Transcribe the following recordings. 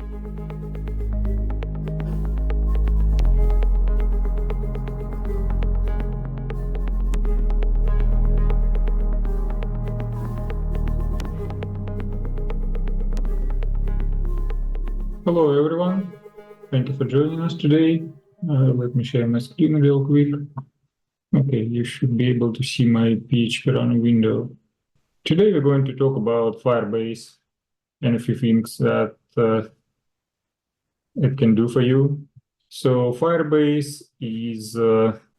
Hello, everyone. Thank you for joining us today. Let me share my screen real quick. Okay, you should be able to see my PHP running window. Today, we're going to talk about Firebase and a few things that it can do for you. So Firebase is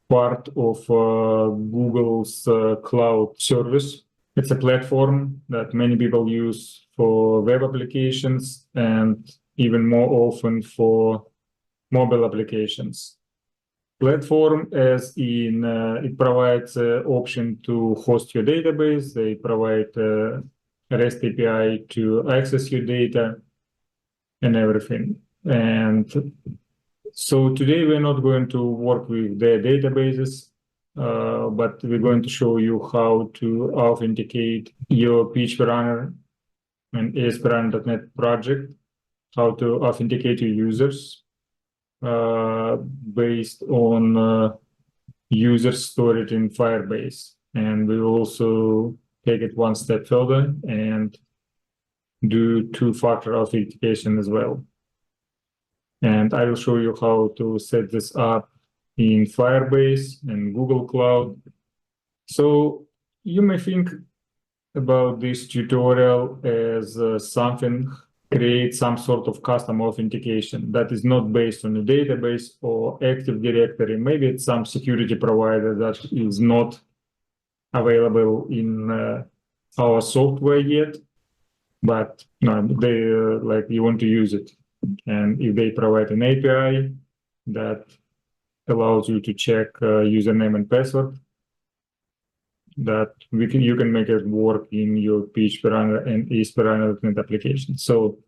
part of Google's cloud service. It's a platform that many people use for web applications and even more often for mobile applications. Platform as in it provides an option to host your database. They provide a REST API to access your data and everything. And so today we're not going to work with their databases, but we're going to show you how to authenticate your PHP Runner and ASP.NET project, how to authenticate your users based on users stored in Firebase. And we will also take it one step further and do two-factor authentication as well. And I will show you how to set this up in Firebase and Google Cloud. So you may think about this tutorial as something, create some sort of custom authentication that is not based on a database or Active Directory. Maybe it's some security provider that is not available in our software yet, but no, they like you want to use it. And if they provide an API that allows you to check username and password, that you can make it work in your PHP Runner and ASP.NET application. So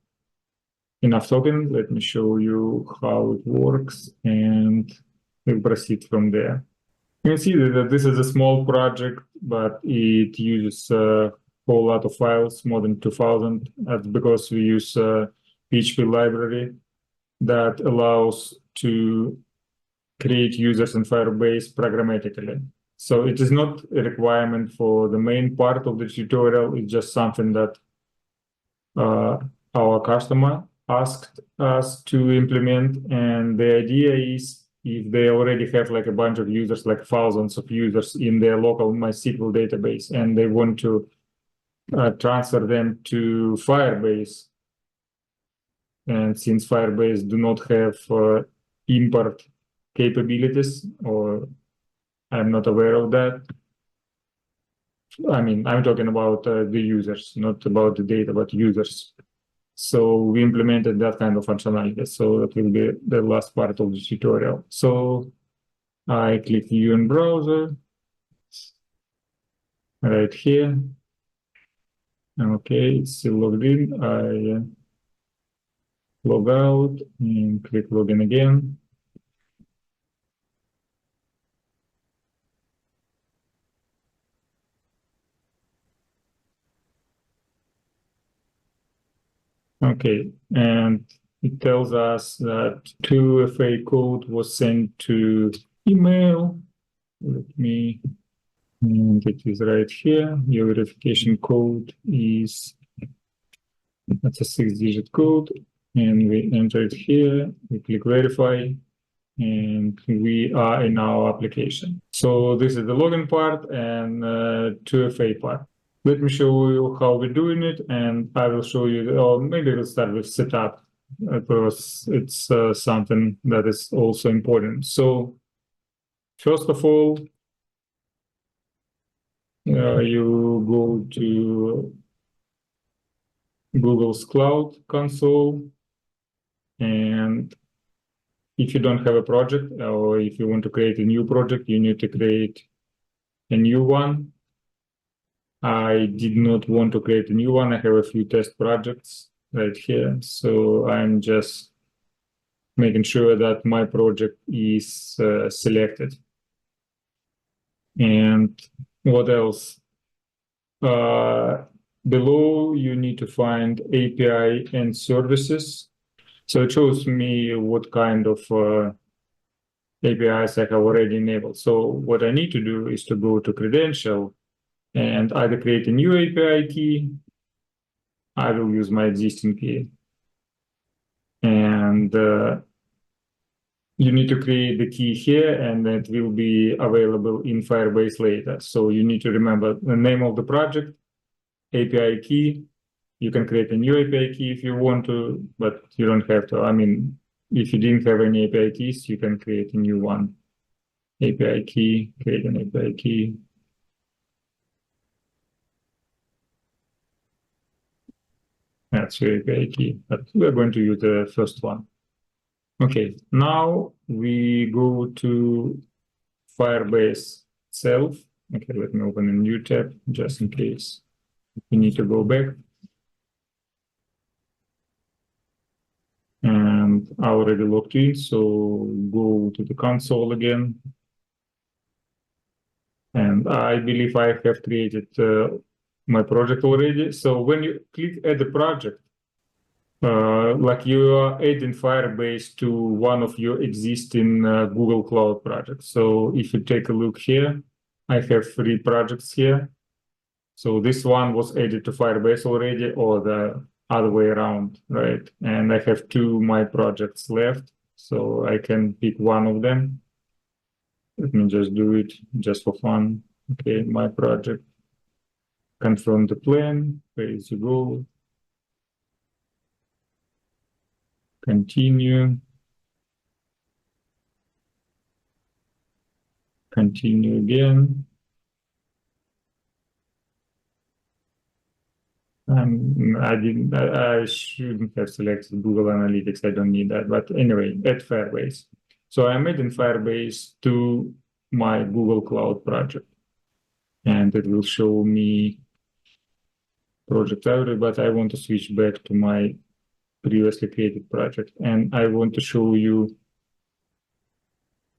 enough talking, let me show you how it works and we'll proceed from there. You can see that this is a small project, but it uses a whole lot of files, more than 2,000. That's because we use PHP library that allows to create users in Firebase programmatically. So it is not a requirement for the main part of the tutorial. It's just something that our customer asked us to implement. And the idea is if they already have like a bunch of users, like thousands of users in their local MySQL database, and they want to transfer them to Firebase. And since Firebase do not have import capabilities, or I'm not aware of that. I mean, I'm talking about the users, not about the data, but users. So we implemented that kind of functionality. So that will be the last part of the tutorial. So I click View in Browser right here. Okay, it's still logged in. I log out and click Login again. Okay, and it tells us that 2FA code was sent to email. And it is right here. Your verification code is, that's a 6-digit code. And we enter it here, we click verify, and we are in our application. So this is the login part and 2FA part. Let me show you how we're doing it, and I will show you, or maybe we'll start with setup, because it's something that is also important. So first of all, you go to Google's Cloud console, and if you don't have a project, or if you want to create a new project, you need to create a new one. I did not want to create a new one. I have a few test projects right here. So I'm just making sure that my project is selected. And what else? Below, you need to find API and services. So it shows me what kind of APIs I have already enabled. So what I need to do is to go to credential and either create a new API key. I will use my existing key. And you need to create the key here, and it will be available in Firebase later. So you need to remember the name of the project, API key. You can create a new API key if you want to, but you don't have to. I mean, if you didn't have any API keys, you can create a new one. API key, create an API key. That's your API key, but we're going to use the first one. Okay, now we go to Firebase itself. Okay, let me open a new tab just in case we need to go back. And I already logged in, so go to the console again. And I believe I have created my project already. So when you click add a project, like you are adding Firebase to one of your existing Google Cloud projects. So if you take a look here, I have 3 projects here. So this one was added to Firebase already, or the other way around, right? And I have 2 my projects left, so I can pick one of them. Let me just do it just for fun. Okay, my project. Confirm the plan, where is you go. Continue. Continue again. I shouldn't have selected Google Analytics. I don't need that. But anyway, add Firebase. So I'm adding Firebase to my Google Cloud project. And it will show me project library, but I want to switch back to my previously created project. And I want to show you,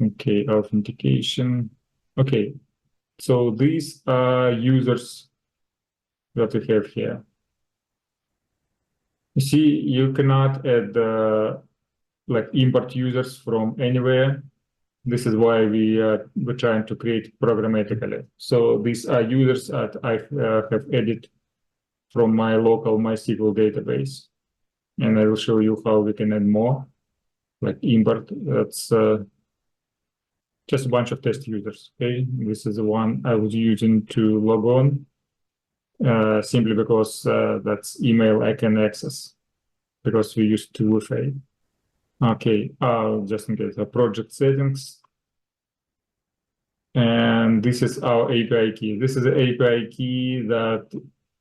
okay, authentication. Okay, so these are users that we have here. You see, you cannot add like import users from anywhere. This is why we're trying to create programmatically. So these are users that I have added from my local MySQL database. And I will show you how we can add more, like import. That's just a bunch of test users, okay? This is the one I was using to log on, simply because that's email I can access, because we use 2FA. Okay, just in case, project settings. And this is our API key. This is the API key that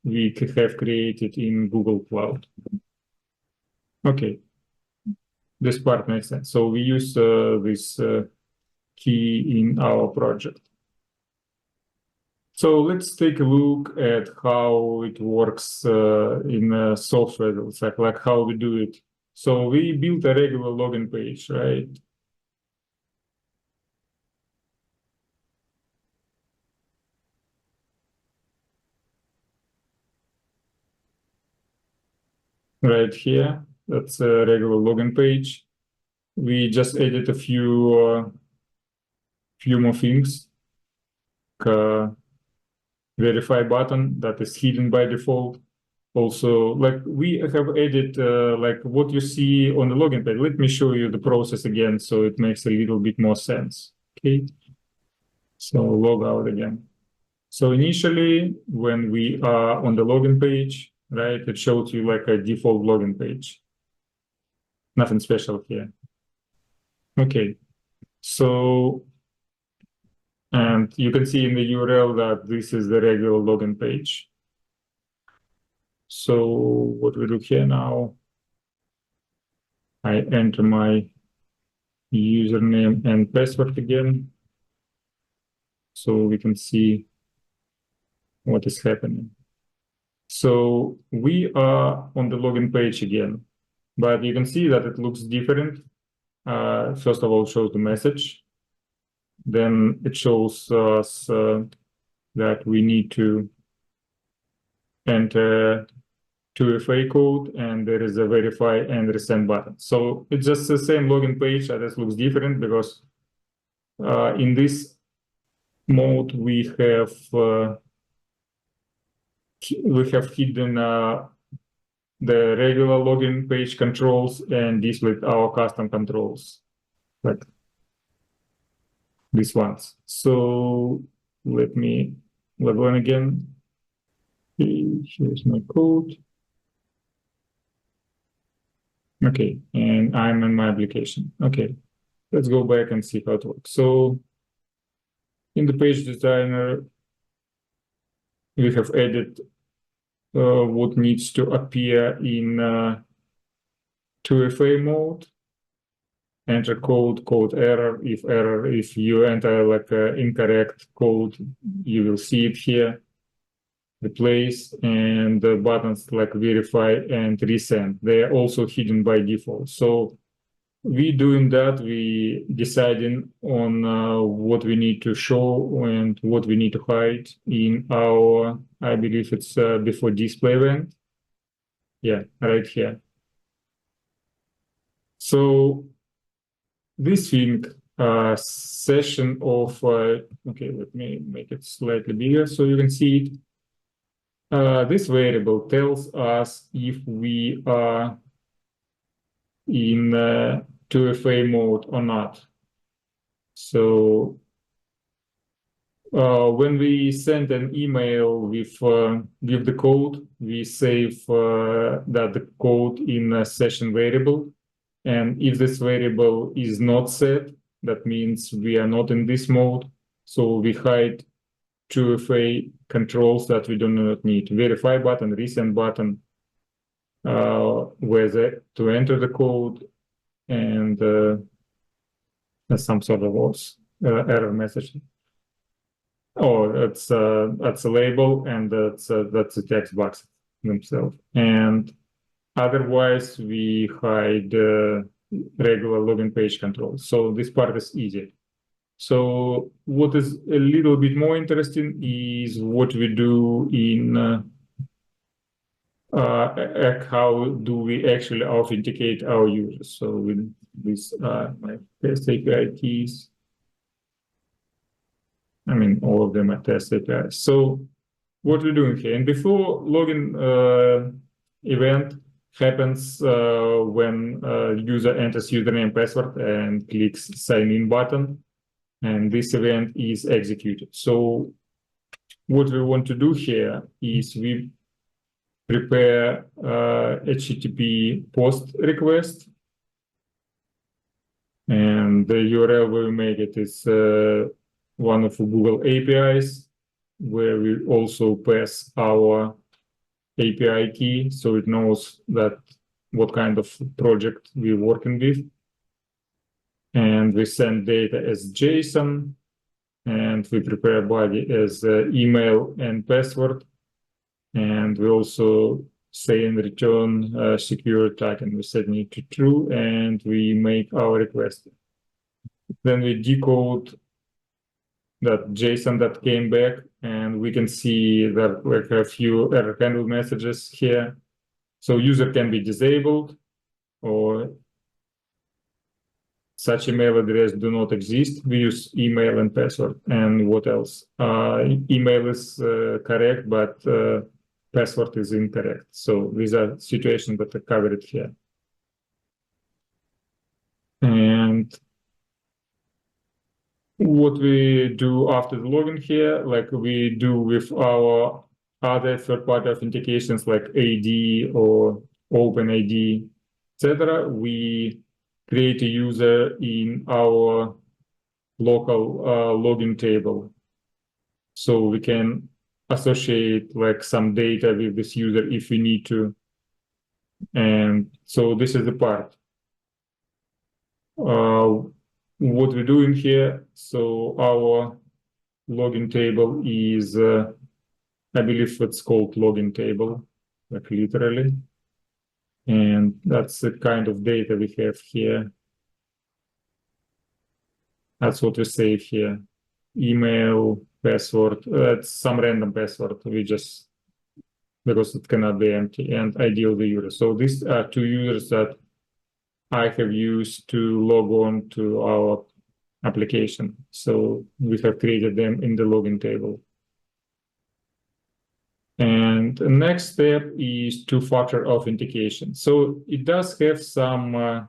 we have created in Google Cloud. Okay, this part makes sense. So we use this key in our project. So let's take a look at how it works in software, like how we do it. So we built a regular login page, right? Right here, that's a regular login page. We just added a few more things. Verify button that is hidden by default. Also, like we have added like what you see on the login page. Let me show you the process again so it makes a little bit more sense. Okay, so log out again. So initially, when we are on the login page, right, it shows you like a default login page. Nothing special here. Okay, so, and you can see in the URL that this is the regular login page. So what we do here now, I enter my username and password again, so we can see what is happening. So we are on the login page again, but you can see that it looks different. First of all, it shows the message. Then it shows us that we need to enter 2FA code, and there is a verify and resend button. So it's just the same login page. That just looks different because in this mode we have hidden the regular login page controls and displayed our custom controls, like these ones. So let me log in again. Here's my code. Okay, and I'm in my application. Okay, let's go back and see how it works. So in the page designer, we have added what needs to appear in 2FA mode. Enter code, code error. If you enter like incorrect code, you will see it here. Replace and the buttons like verify and resend. They are also hidden by default. So we doing that, we deciding on what we need to show and what we need to hide in our, I believe it's before display event. Yeah, right here. So this thing, session of, okay, let me make it slightly bigger so you can see it. This variable tells us if we are in 2FA mode or not. So when we send an email with the code, we save that the code in a session variable. And if this variable is not set, that means we are not in this mode. So we hide 2FA controls that we do not need. Verify button, resend button, whether to enter the code, and some sort of error message. Oh, that's a label, and that's the text box themselves. And otherwise, we hide regular login page controls. So this part is easy. So what is a little bit more interesting is what we do in how do we actually authenticate our users. So with this my test API keys, I mean all of them are test APIs. So what we're doing here, and before login event happens when user enters username password and clicks sign in button, and this event is executed. So what we want to do here is we prepare HTTP post request, and the URL where we make it is one of the Google APIs, where we also pass our API key, so it knows that what kind of project we're working with. And we send data as JSON, and we prepare body as email and password. And we also say in return secure tag, and we set it to true, and we make our request. Then we decode that JSON that came back, and we can see that we have a few error handle messages here. So user can be disabled, or such email address do not exist. We use email and password. And what else? Email is correct, but password is incorrect. So these are situations that are covered here. And what we do after the login here, like we do with our other third-party authentications like AD or OpenID, etc., we create a user in our local login table. So we can associate like some data with this user if we need to. And so this is the part. What we're doing here, so our login table is, I believe it's called login table, like literally. And that's the kind of data we have here. That's what we save here. Email, password, that's some random password. We just because it cannot be empty, and ID of the user. So these are two users that I have used to log on to our application. So we have created them in the login table. And the next step is two-factor authentication. So it does have some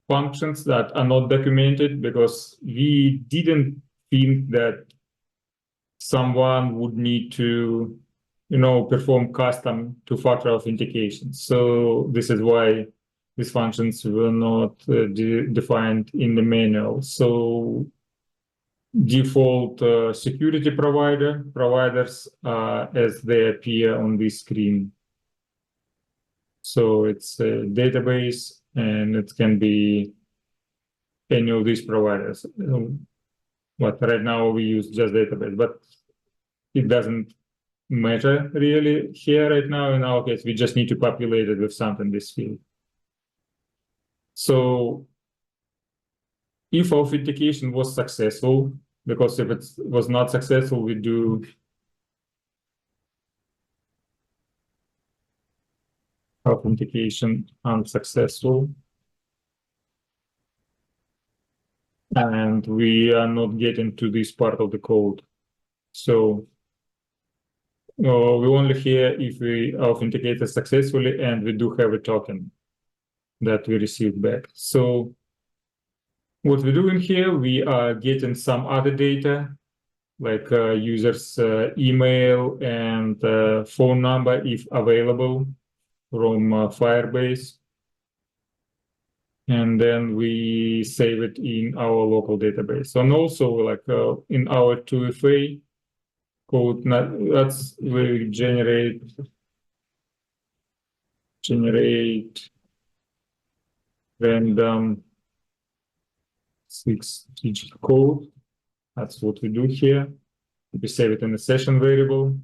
functions that are not documented because we didn't think that someone would need to, perform custom two-factor authentication. So this is why these functions were not defined in the manual. So default security providers as they appear on this screen. So it's a database, and it can be any of these providers. But right now we use just database, but it doesn't matter really here right now. In our case, we just need to populate it with something in this field. So if authentication was successful, because if it was not successful, we do authentication unsuccessful. And we are not getting to this part of the code. So we only hear if we authenticated successfully and we do have a token that we received back. So what we're doing here, we are getting some other data, like user's email and phone number, if available, from Firebase. And then we save it in our local database. And also, like in our 2FA code, that's where we generate random 6-digit code. That's what we do here. We save it in a session variable,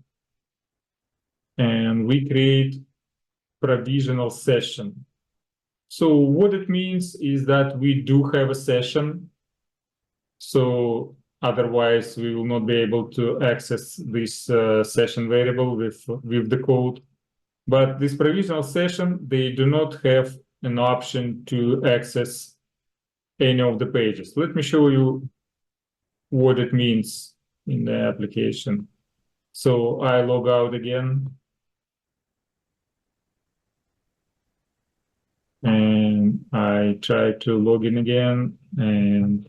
and we create provisional session. So what it means is that we do have a session. So otherwise we will not be able to access this session variable with the code. But this provisional session, they do not have an option to access any of the pages. Let me show you what it means in the application. So I log out again. And I try to log in again, and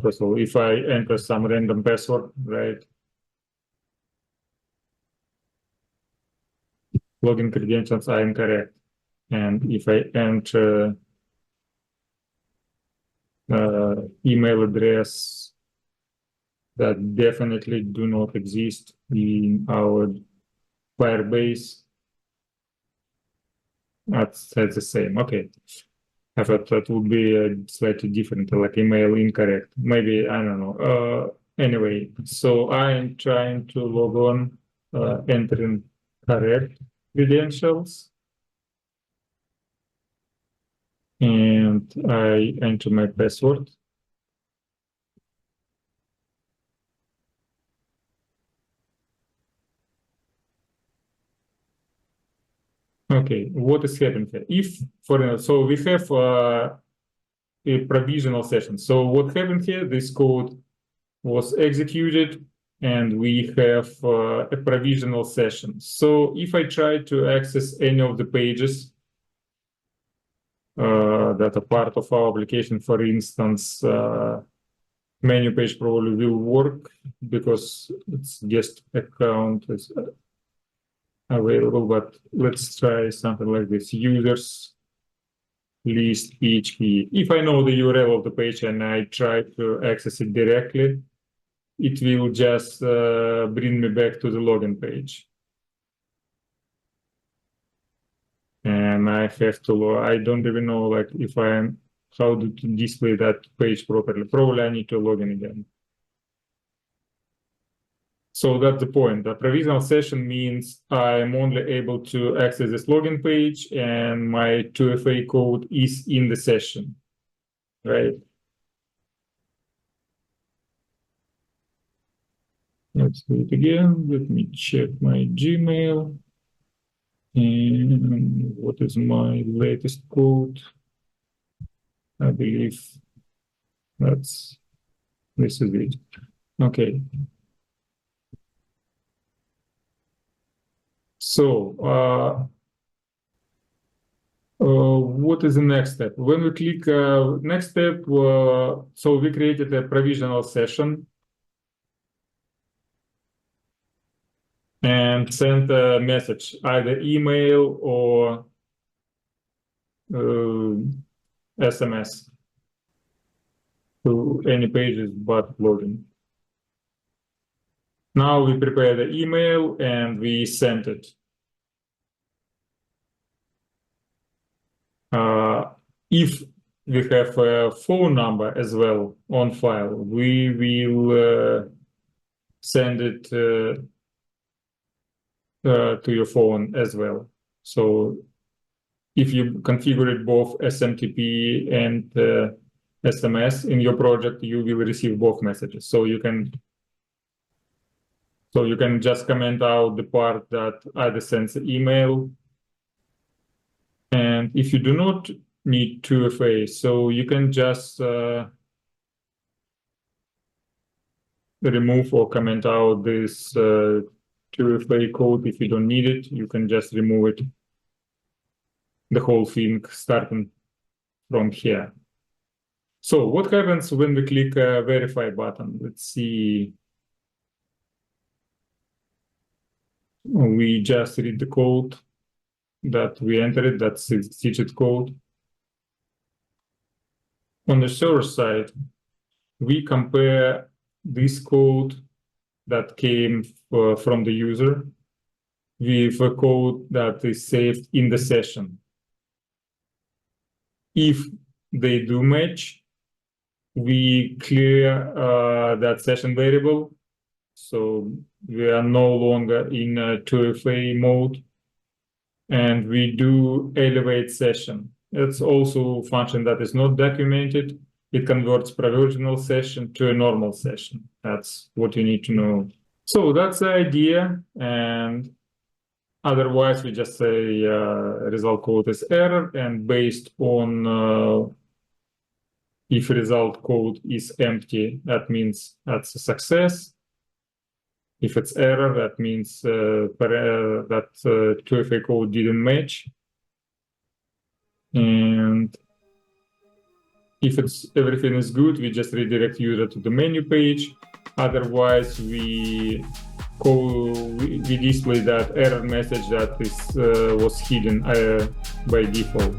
first of all, if I enter some random password, right? Login credentials are incorrect. And if I enter email address that definitely do not exist in our Firebase, that's the same. Okay. I thought that would be slightly different, like email incorrect. Maybe, I don't know. Anyway, so I'm trying to log on, entering correct credentials. And I enter my password. Okay, what is happening here? If, so we have a provisional session. So what happened here? This code was executed, and we have a provisional session. So if I try to access any of the pages that are part of our application, for instance, menu page probably will work because it's guest account is available, but let's try something like this: users list PHP. If I know the URL of the page and I try to access it directly, it will just bring me back to the login page. And I have to, I don't even know, like, if I'm, how to display that page properly. Probably I need to log in again. So that's the point. The provisional session means I'm only able to access this login page, and my 2FA code is in the session. right? Let's do it again. Let me check my Gmail. And what is my latest code? I believe this is it. Okay. So what is the next step? When we click next step, so we created a provisional session and sent a message, either email or SMS to any pages but login. Now we prepare the email and we send it. If we have a phone number as well on file, we will send it to your phone as well. So if you configure both SMTP and SMS in your project, you will receive both messages. So you can just comment out the part that either sends an email. And if you do not need 2FA, so you can just remove or comment out this 2FA code. If you don't need it, you can just remove it, the whole thing starting from here. So what happens when we click verify button? Let's see. We just read the code that we entered, that's 6-digit code. On the server side, we compare this code that came from the user with a code that is saved in the session. If they do match, we clear that session variable. So we are no longer in 2FA mode. And we do elevate session. It's also a function that is not documented. It converts provisional session to a normal session. That's what you need to know. So that's the idea. And otherwise, we just say result code is error. And based on if result code is empty, that means that's a success. If it's error, that means that 2FA code didn't match. And if everything is good, we just redirect user to the menu page. Otherwise, we display that error message that was hidden by default.